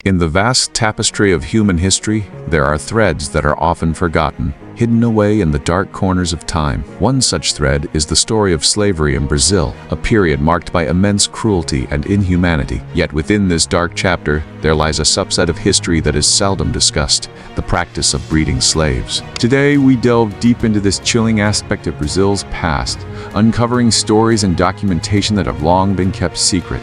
In the vast tapestry of human history, there are threads that are often forgotten, hidden away in the dark corners of time. One such thread is the story of slavery in Brazil, a period marked by immense cruelty and inhumanity. Yet within this dark chapter, there lies a subset of history that is seldom discussed, the practice of breeding slaves. Today, we delve deep into this chilling aspect of Brazil's past, uncovering stories and documentation that have long been kept secret.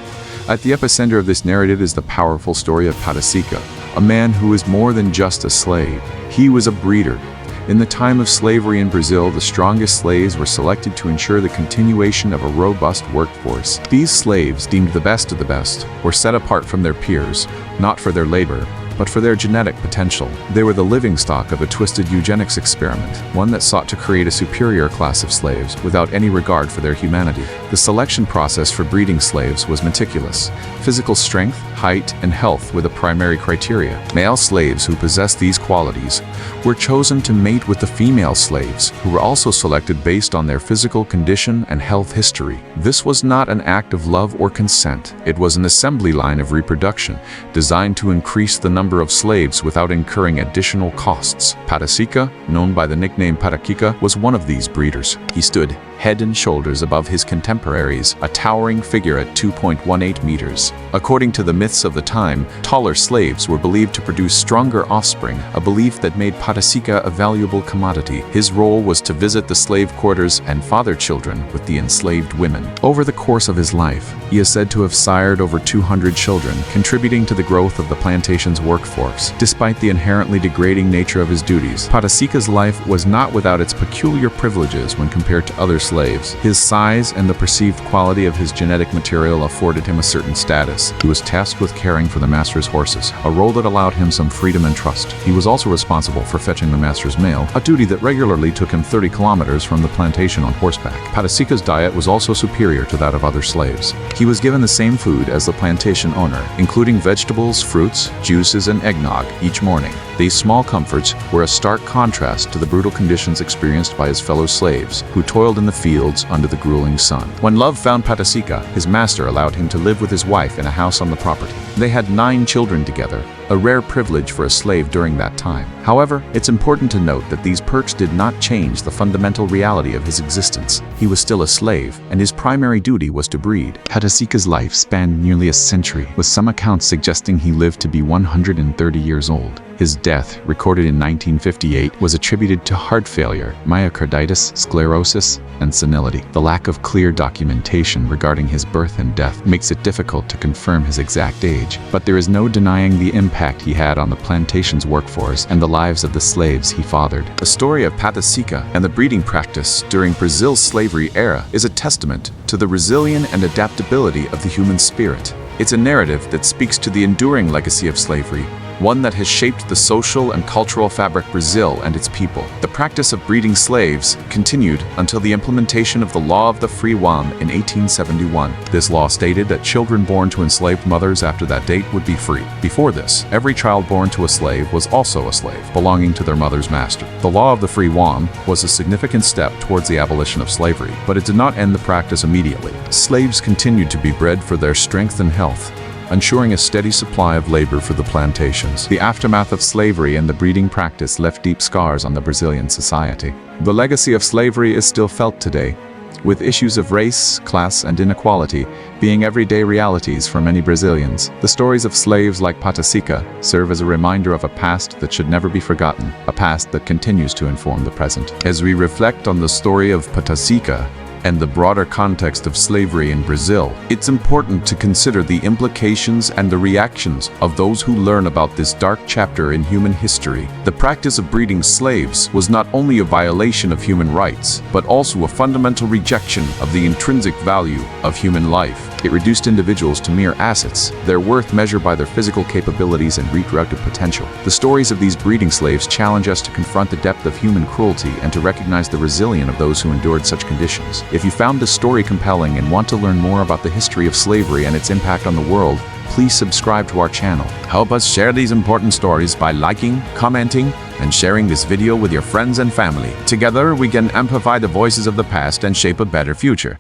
At the epicenter of this narrative is the powerful story of Patasika, a man who is more than just a slave. He was a breeder. In the time of slavery in Brazil, the strongest slaves were selected to ensure the continuation of a robust workforce. These slaves, deemed the best of the best, were set apart from their peers, not for their labor, but for their genetic potential. They were the living stock of a twisted eugenics experiment, one that sought to create a superior class of slaves without any regard for their humanity. The selection process for breeding slaves was meticulous. Physical strength, height, and health were the primary criteria. Male slaves who possessed these qualities were chosen to mate with the female slaves, who were also selected based on their physical condition and health history. This was not an act of love or consent. It was an assembly line of reproduction, designed to increase the number of slaves without incurring additional costs. Patasika, known by the nickname Patasika, was one of these breeders. He stood head and shoulders above his contemporaries, a towering figure at 2.18 meters. According to the myths of the time, taller slaves were believed to produce stronger offspring, a belief that made Patasika a valuable commodity. His role was to visit the slave quarters and father children with the enslaved women. Over the course of his life, he is said to have sired over 200 children, contributing to the growth of the plantation's workforce. Despite the inherently degrading nature of his duties, Patasika's life was not without its peculiar privileges when compared to other slaves. His size and the perceived quality of his genetic material afforded him a certain status. He was tasked with caring for the master's horses, a role that allowed him some freedom and trust. He was also responsible for fetching the master's mail, a duty that regularly took him 30 kilometers from the plantation on horseback. Patasika's diet was also superior to that of other slaves. He was given the same food as the plantation owner, including vegetables, fruits, juices, and eggnog each morning. These small comforts were a stark contrast to the brutal conditions experienced by his fellow slaves, who toiled in the fields under the grueling sun. When love found Patasika, his master allowed him to live with his wife in a house on the property. They had 9 children together, a rare privilege for a slave during that time. However, it's important to note that these perks did not change the fundamental reality of his existence. He was still a slave, and his primary duty was to breed. Patasika's life spanned nearly a century, with some accounts suggesting he lived to be 130 years old. His death, recorded in 1958, was attributed to heart failure, myocarditis, sclerosis, and senility. The lack of clear documentation regarding his birth and death makes it difficult to confirm his exact age, but there is no denying the impact he had on the plantation's workforce and the lives of the slaves he fathered. The story of Patasika and the breeding practice during Brazil's slavery era is a testament to the resilience and adaptability of the human spirit. It's a narrative that speaks to the enduring legacy of slavery, one that has shaped the social and cultural fabric of Brazil and its people. The practice of breeding slaves continued until the implementation of the Law of the Free One in 1871. This law stated that children born to enslaved mothers after that date would be free. Before this, every child born to a slave was also a slave, belonging to their mother's master. The Law of the Free One was a significant step towards the abolition of slavery, but it did not end the practice immediately. Slaves continued to be bred for their strength and health, ensuring a steady supply of labor for the plantations. The aftermath of slavery and the breeding practice left deep scars on the Brazilian society. The legacy of slavery is still felt today, with issues of race, class, and inequality being everyday realities for many Brazilians. The stories of slaves like Patasika serve as a reminder of a past that should never be forgotten, a past that continues to inform the present. As we reflect on the story of Patasika and the broader context of slavery in Brazil, it's important to consider the implications and the reactions of those who learn about this dark chapter in human history. The practice of breeding slaves was not only a violation of human rights, but also a fundamental rejection of the intrinsic value of human life. It reduced individuals to mere assets, their worth measured by their physical capabilities and reproductive potential. The stories of these breeding slaves challenge us to confront the depth of human cruelty and to recognize the resilience of those who endured such conditions. If you found this story compelling and want to learn more about the history of slavery and its impact on the world, please subscribe to our channel. Help us share these important stories by liking, commenting, and sharing this video with your friends and family. Together, we can amplify the voices of the past and shape a better future.